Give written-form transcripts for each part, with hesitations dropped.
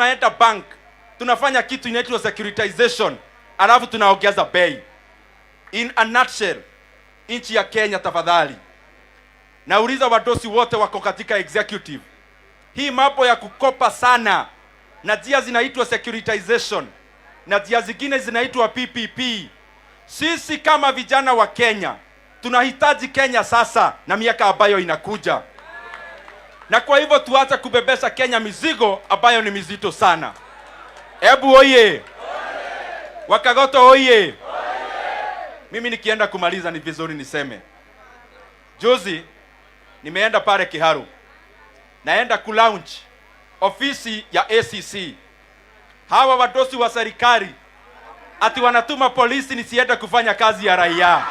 Tunaenda bank, tunafanya kitu inaitwa securitization, alafu tunaongeza bei. In a nutshell, nchi ya Kenya tafadhali, nauliza wadosi wote wako katika executive, hii mambo ya kukopa sana na njia zinaitwa securitization na njia zingine zinaitwa PPP. Sisi kama vijana wa Kenya tunahitaji Kenya sasa na miaka ambayo inakuja, na kwa hivyo tuache kubebesha Kenya mizigo ambayo ni mizito sana. Ebu oye! Wakagoto oye! Mimi nikienda kumaliza ni vizuri niseme, juzi nimeenda pale Kiharu, naenda kulaunch ofisi ya ACC. Hawa wadosi wa serikali ati wanatuma polisi nisiende kufanya kazi ya raia.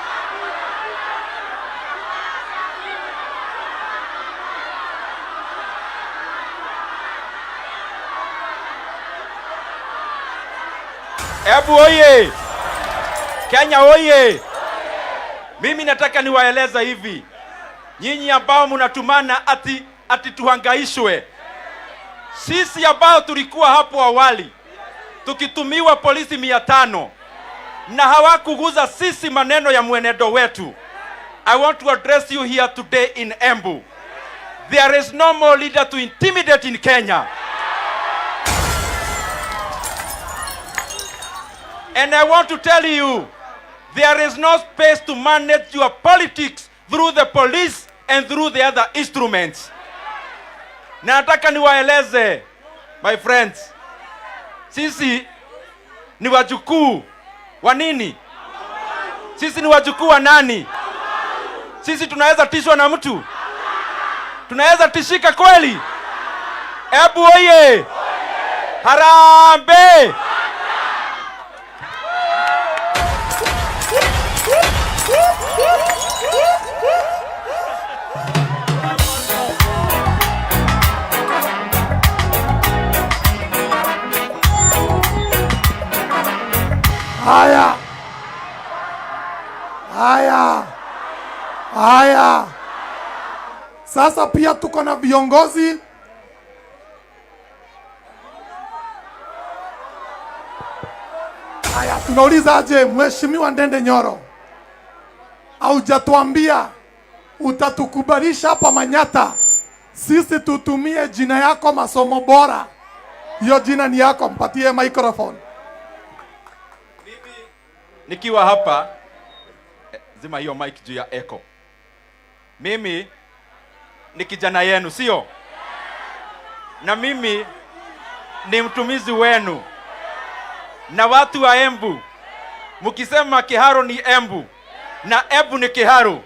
Ebu oye! Kenya oye! Mimi nataka niwaeleza hivi, nyinyi ambao mnatumana ati tuhangaishwe. Sisi ambao tulikuwa hapo awali tukitumiwa polisi 500 na hawakuguza sisi maneno ya mwenendo wetu. I want to address you here today in Embu. There is no more leader to intimidate in Kenya. And I want to tell you, there is no space to manage your politics through the police and through the other instruments. Na nataka niwaeleze, my friends, sisi ni wajukuu wa nini? Sisi ni wajukuu wa nani? Sisi tunaweza tishwa na mtu? Tunaweza tishika kweli? Ebu oye! Harambe! Haya. Sasa pia tuko na viongozi. Haya, tunauliza aje Mheshimiwa Ndende Nyoro, haujatuambia utatukubalisha hapa Manyata sisi tutumie jina yako Masomo Bora. Hiyo jina ni yako, mpatie microphone. Mimi nikiwa hapa, zima hiyo mic juu ya echo. Mimi ni kijana yenu, sio? Na mimi ni mtumizi wenu. Na watu wa Embu, mkisema Kiharu ni Embu na Embu ni Kiharu,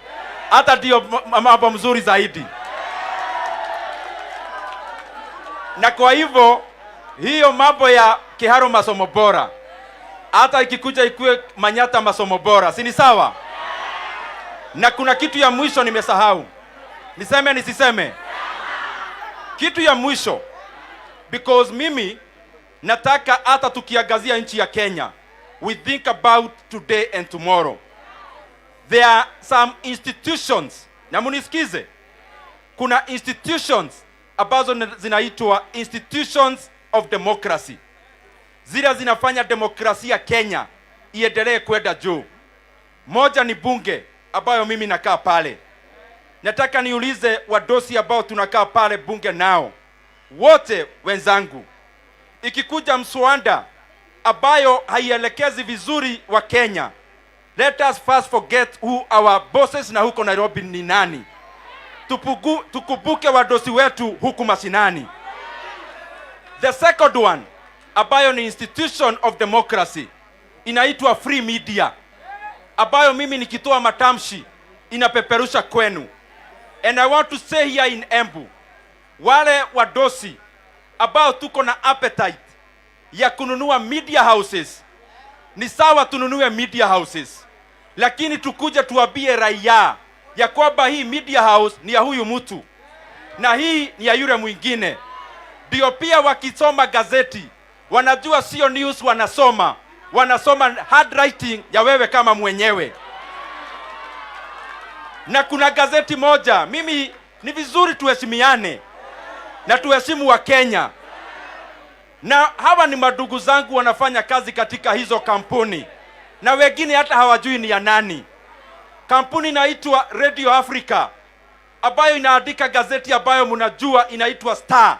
hata ndio mambo mzuri zaidi. Na kwa hivyo hiyo mambo ya Kiharu Masomo Bora, hata ikikuja ikuwe Manyata Masomo Bora, si ni sawa? Na kuna kitu ya mwisho nimesahau. Niseme nisiseme? Kitu ya mwisho, because mimi nataka hata tukiangazia nchi ya Kenya, we think about today and tomorrow. There are some institutions, na munisikize, kuna institutions ambazo zinaitwa institutions of democracy. Zile zinafanya demokrasia Kenya iendelee kwenda juu. Moja ni bunge ambayo mimi nakaa pale. Nataka niulize wadosi ambao tunakaa pale bunge nao, wote wenzangu, ikikuja mswada ambayo haielekezi vizuri wa Kenya, let us first forget who our bosses na huko Nairobi ni nani. Tukubuke wadosi wetu huku mashinani. The second one ambayo ni institution of democracy inaitwa free media, ambayo mimi nikitoa matamshi inapeperusha kwenu. And I want to say here in Embu, wale wadosi ambao tuko na appetite ya kununua media houses, ni sawa tununue media houses, lakini tukuje tuambie raia ya kwamba hii media house ni ya huyu mtu na hii ni ya yule mwingine. Ndio pia wakisoma gazeti wanajua sio news wanasoma handwriting ya wewe kama mwenyewe. Na kuna gazeti moja, mimi ni vizuri tuheshimiane na tuheshimu wa Kenya. na hawa ni madugu zangu wanafanya kazi katika hizo kampuni, na wengine hata hawajui ni ya nani. Kampuni inaitwa Radio Africa ambayo inaandika gazeti ambayo mnajua inaitwa Star,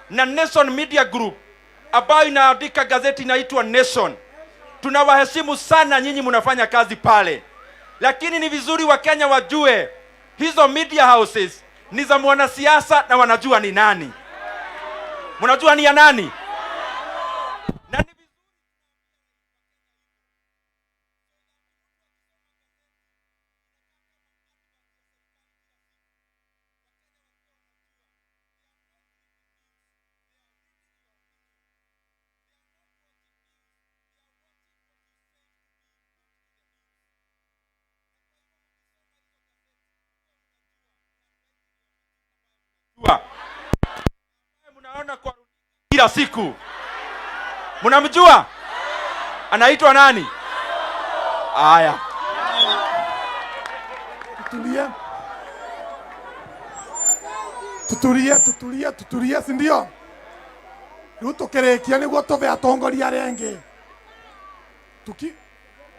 na Nation Media Group ambayo inaandika gazeti inaitwa Nation. Tunawaheshimu sana nyinyi mnafanya kazi pale, lakini ni vizuri Wakenya wajue hizo media houses ni za mwanasiasa na wanajua ni nani. Mnajua ni ya nani? Na ni mnaona kwa kila siku. Mnamjua? Anaitwa nani? Aya. Tutulie, si ndio? Tukerekia niguo tove atongoria renge.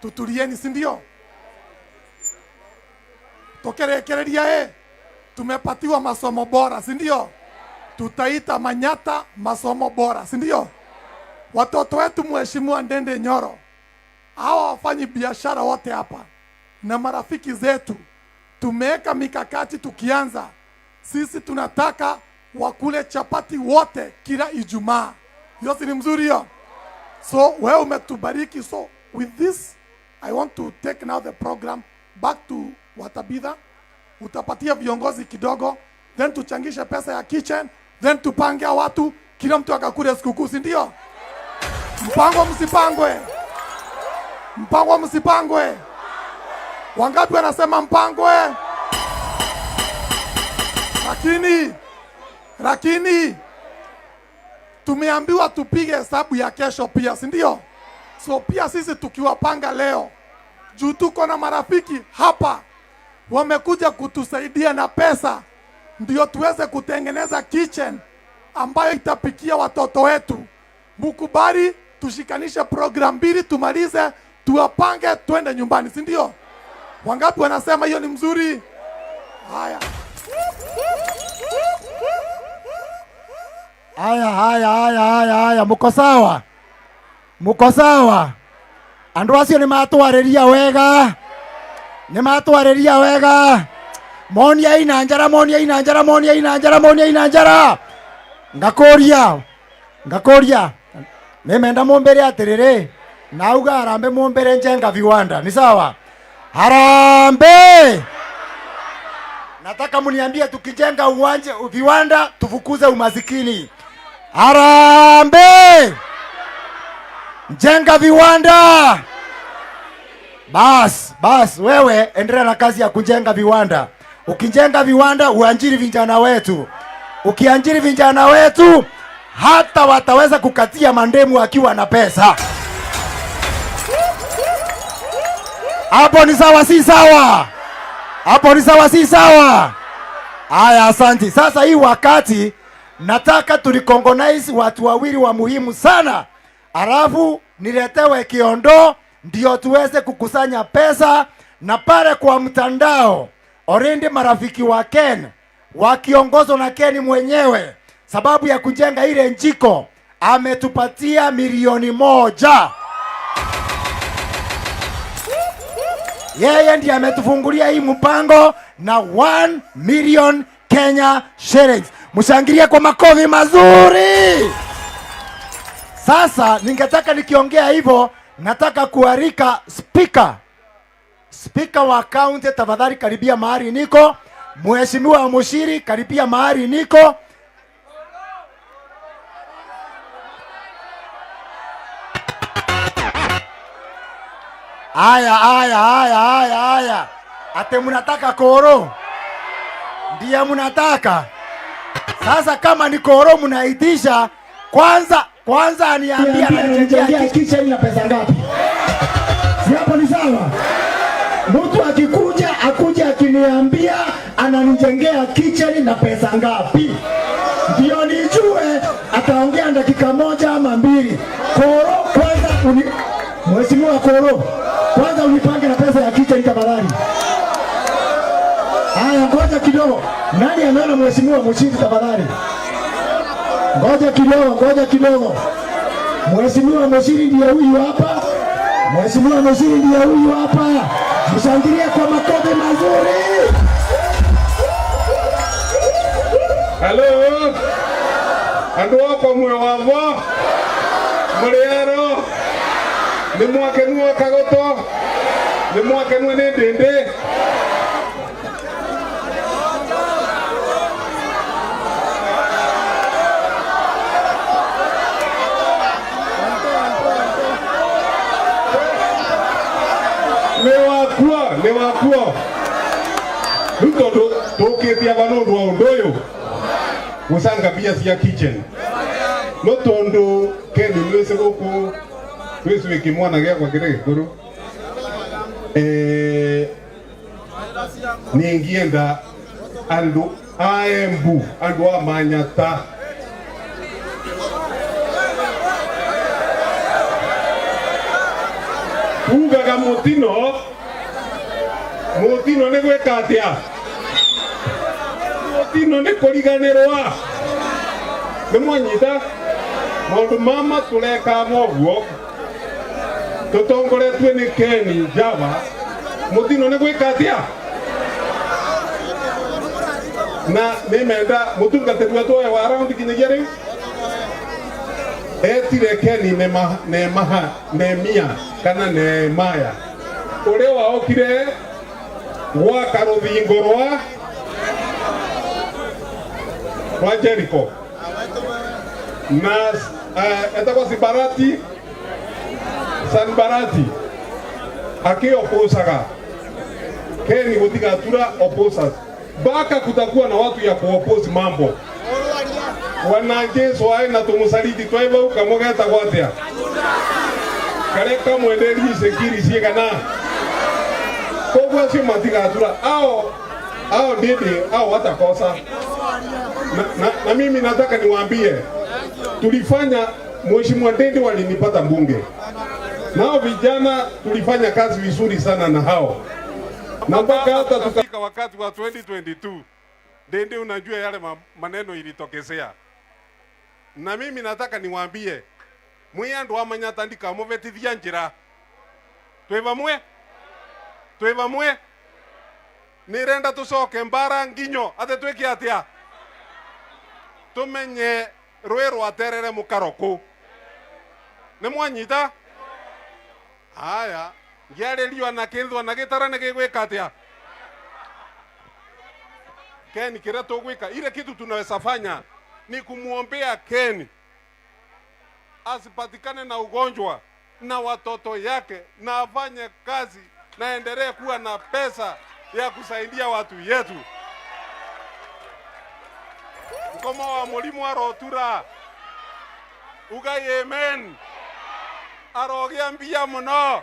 Tutulieni, si ndio? Tukerekereria tumepatiwa masomo bora, si ndio? Tutaita Manyata masomo bora, si ndio? Watoto wetu Mheshimiwa Ndende Nyoro, hawa wafanyi biashara wote hapa na marafiki zetu, tumeweka mikakati. Tukianza sisi tunataka wakule chapati wote kila Ijumaa. Hiyo si ni mzuri hiyo? So wewe umetubariki. So with this I want to take now the program back to Watabitha. Utapatia viongozi kidogo, then tuchangishe pesa ya kitchen, then tupange watu, kila mtu akakule sikukuu, si ndio? Mpango msipangwe. Wangapi wanasema mpangwe? Lakini tumeambiwa tupige hesabu ya kesho pia, si ndio? So pia sisi tukiwapanga leo, juu tuko na marafiki hapa wamekuja kutusaidia na pesa, ndio tuweze kutengeneza kitchen ambayo itapikia watoto wetu. Mukubali tushikanishe program mbili, tumalize, tuwapange, twende nyumbani, si ndio? Wangapi wanasema hiyo ni mzuri? Haya, muko sawa? Andu acio ni matwarĩria wega, monia ina njara. Ngakoria nimenda mumbere atiriri, nauga harambe mumbere njenga viwanda, ni sawa? Harambe! Nataka muniambie tukijenga viwanda tufukuze umasikini. Harambe! Jenga viwanda. Bas, wewe endelea na kazi ya kujenga viwanda. Ukijenga viwanda uanjiri vijana wetu. Ukianjiri vijana wetu hata wataweza kukatia mandemu akiwa na pesa. Hapo ni sawa si sawa? Aya, asante. Sasa hii wakati nataka tulikongonize watu wawili wa muhimu sana. Alafu niletewe kiondo ndio tuweze kukusanya pesa, na pale kwa mtandao already marafiki wa Ken wakiongozwa na Ken mwenyewe, sababu ya kujenga ile njiko ametupatia milioni 1. Yeye ndiye ametufungulia hii mpango na 1 million Kenya shillings. Mshangilie kwa makofi mazuri. Sasa ningetaka nikiongea hivyo, nataka kuarika speaker wa county, tafadhali karibia mahali niko. Mheshimiwa Mushiri karibia mahali niko. Aya. Ate mnataka koro? Ndiye mnataka. Sasa kama ni koro mnaitisha, kwanza aniambia anajengea kitchen na pesa ngapi? Si hapo ni sawa? Mtu akuje akiniambia ananijengea kitchen na pesa ngapi, ndio nijue ataongea ya dakika moja ama mbili. Koro kwanza Mheshimiwa Koro, kwanza unipange na pesa ya kitchen tafadhali. Haya, ngoja kidogo. Nani anaona Mheshimiwa Mushiri tafadhali? Ngoja kidogo. Mheshimiwa Mushiri ndiye huyu hapa. Mheshimiwa Mushiri ndiye huyu hapa. Mshangilie kwa makofi mazuri. Hello. Andu wako mwe wavo. Muriero. Ni mwakenu wa Kagoto. Ni mwakenu ni Ndindi. Ni wakua. Ntondo toketia banondu wa undoyo. Usanga pia cia kitchen. No tondo Keni mwese goko wesu ikimwana gya kwa kire gikuru. Ningienda andu aembu andu amanyata. Ugaga Mutino ni gwika atia? Mutino ni kuriganirwa. Ni mwanyita maundu mama tureka moguo tutongoretwe ni Keni Java. Mutino ni gwika atia? Na nimenda mutungatiri wetu wa around kinyagia riu etire Keni Nehemia kana Nehemaya uria waokire gwaka ruthingo rwa Jericho na etagwo Sanbarati akioposaga Keni gutigatura opposers baka kutakuwa na watu ya kuoppose mambo wananjesu aina tumusaliti twaiva ukamogeta gwatia kareka mwenderi sekiri siegana kogwa sio matigatura ao dede au watakosa na mimi nataka niwaambie tulifanya Mheshimiwa Ndindi walinipata mbunge nao vijana tulifanya kazi vizuri sana na hao na mpaka hata tukafika wakati wa 2022 Ndindi unajua yale maneno ilitokezea na mimi nataka niwaambie mwiandu amanyata ndika muvetithia njira twivamwe nirenda tucoke mbara nginyo ate twiki atia tumenye rwe rwaterere mukaroku ni mwanyita haya ngiarĩrio na kĩndũ na gĩtara nĩ gĩgwĩka atia Keni kile tugwika ile kitu tunaweza fanya ni kumuombea Keni asipatikane na ugonjwa na watoto yake na afanye kazi na endelee kuwa na pesa ya kusaidia watu yetu. Mkoma wa mulimu arotura ugai amen arogia mbia muno.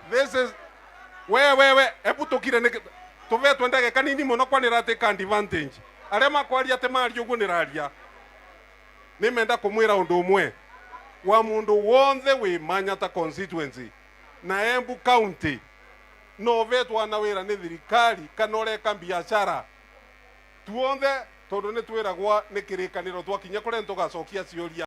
This is wewe ebu tukire ne tuve twendage kanini muno kwa nirateka advantage arema kwaria te mari ugu niraria nimenda kumwira undu umwe wa mundu wonthe wi Manyata constituency na Embu county no vetwa na wira ni thirikari kana ureka biashara tuonthe tondu ni twiragwa ni kirikaniro twakinya kure ntugacokia cioria